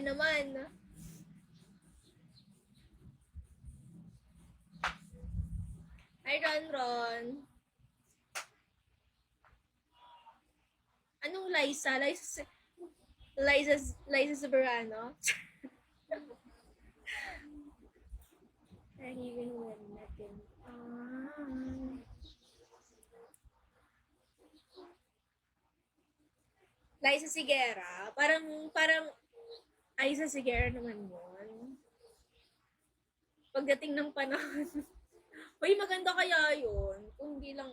naman. Hi, Ron. Anong Liza? Liza Soberano? Even when natin. Liza Sigera? Parang Liza Sigera naman yun. Pagdating ng panahon. Uy, maganda kaya yun. Kung hindi lang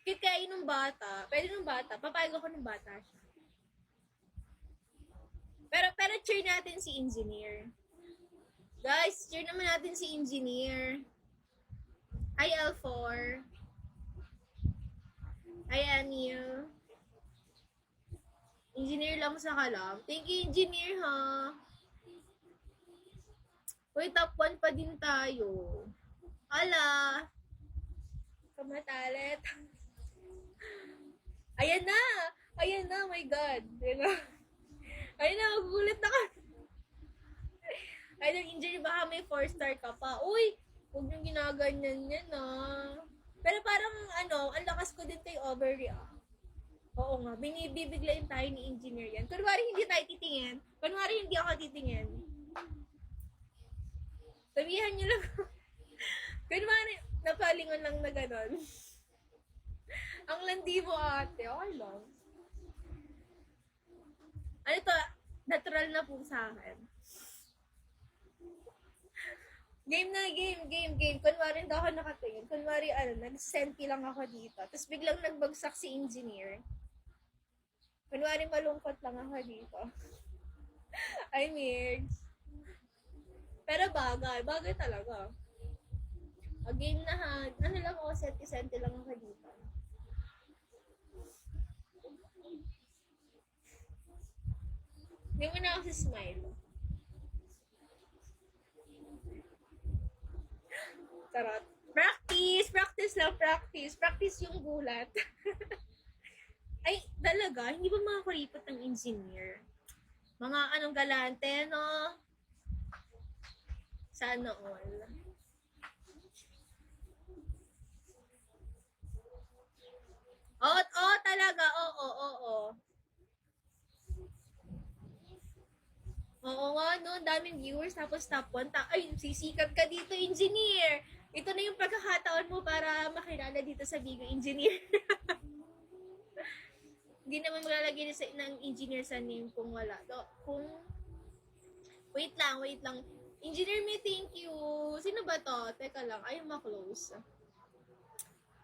kaya nung bata, pwede nung bata, papayag ako nung bata siya. Pero cheer natin si Engineer. Guys, cheer naman natin si Engineer. Hi, L4. Hi, Anil. Engineer lang sa kalam. Thank you, Engineer, ha. Uy, top 1 pa din tayo. Ala! Kamatalit. Ayan na! Ayan na, my God. Ayan na, magugulat na ka. Ay, nag-engineer, baka may 4-star ka pa. Uy, huwag niyong ginaganyan yan, Pero parang, ang lakas ko din kay overreact. Oo nga, binibiglayin tayo ni engineer yan. Kunwari hindi tayo titingin. Kunwari hindi ako titingin. Sabihan niyo lang. Kunwari, napalingon lang na gano'n. Ang landi mo, ate. Okay lang. Ano to? Natural na po sa akin. Game na, game. Kunwari hindi ako nakatingin. Kunwari, nag-senti lang ako dito. Tapos biglang nagbagsak si engineer. Kunwari malungkot lang ako dito. Ay, Mirgs. Pero bagay talaga. Game na ha. Ano lang ako, senti lang ako dito. Hindi mo na ako si smile. Charot. Practice yung gulat. Ay, talaga, hindi ba makakuripot ng engineer? Mga galante, no? Sana all. Oo, talaga. Oo. Oo nga, no? Daming viewers, tapos top 1. Ay, sisikat ka dito, engineer. Ito na yung pagkakataon mo para makilala dito sa Bigo, engineer. Hindi naman maglalagay ng engineer sa name kung wala. Wait lang. Engineer, may thank you. Sino ba to? Teka lang, ayaw ma-close.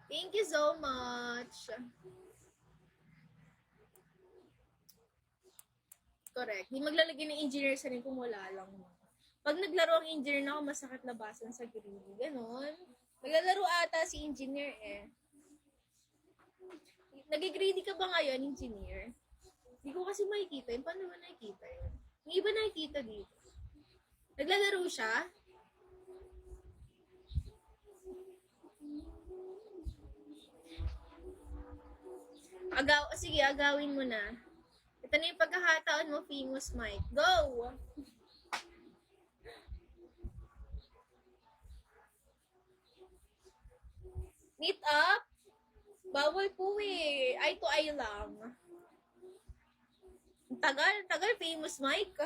Thank you so much. Correct. Hindi maglalagay ng engineer sa name kung wala lang. Pag naglaro ang engineer na ako, masakit labasan sa greedy. Ganon. Naglalaro ata si engineer eh. Nag-greedy ka ba ngayon, engineer? Hindi ko kasi makikita yun. Paano ba nakikita yun? Yung iba nakikita dito. Naglalaro siya? Sige, agawin mo na. Ito na yung pagkakataon mo, famous Mike. Go! Meet up? Bawal po eh. Eye to eye lang. Tagal, famous Mike.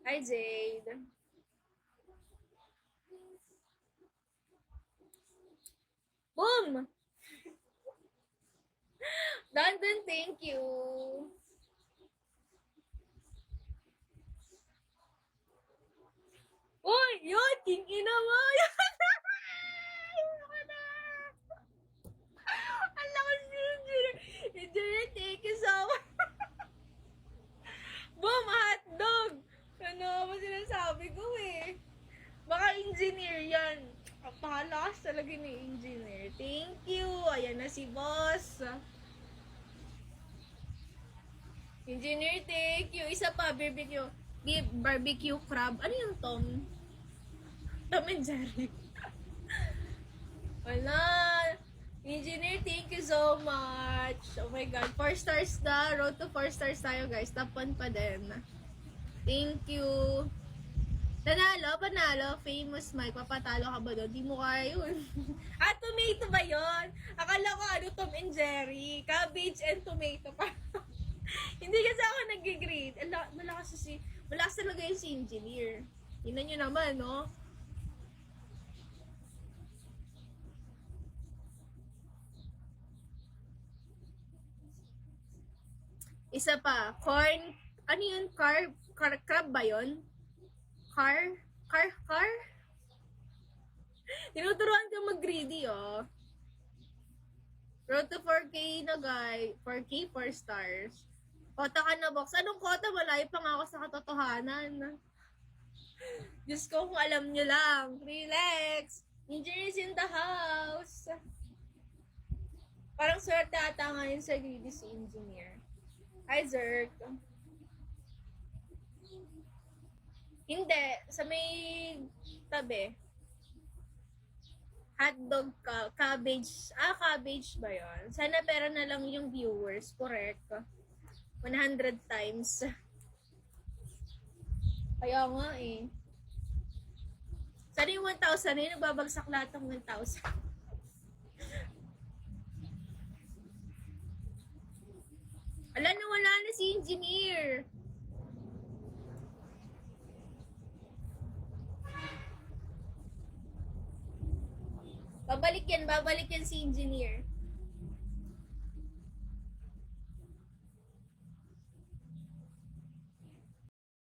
Hi, Jade. Boom! London, thank you. Uy, yun! King ina mo! Ang lakas ni engineer. Engineer, thank you so much. Boom, hotdog! Ano ba sinasabi ko eh? Baka engineer yan. Pakalakas talaga ni engineer. Thank you. Ayan na si boss. Engineer, thank you. Isa pa, barbecue crab. Ano yung Tom? Tom and Jerry. Wala. Engineer, thank you so much. Oh my God. 4 stars na. Road to 4 stars tayo, guys. Top 1 pa din. Thank you. Panalo. Famous Mike. Papatalo ka ba doon? Di mo kaya yun. Tomato ba yun? Akala ko Tom and Jerry. Cabbage and tomato pa. Hindi kasi ako nag-grade. Malakas talaga yung si engineer. Tingnan nyo naman, no? Isa pa, corn, ano yun? Crab ba yun? Car? Tinuturuan ka mag-greedy, oh. Road to 4K na, guy. 4K, 4 stars. Kota ka na, box. Anong kota? Malayo pa nga ako sa katotohanan. Diyos ko, kung alam nyo lang. Relax. Engineers in the house. Parang swerte ata ngayon sa greedy si engineer. Hi, Zerk. Hindi. Sa may tabi. Hotdog ka. Cabbage. Cabbage ba yun? Sana pera na lang yung viewers. Correct. 100 times. Kaya nga eh. Sana yung 1,000 na yun, nagbabagsak lahat ng 1,000. Ala na, wala na si engineer. Babalik yan si engineer.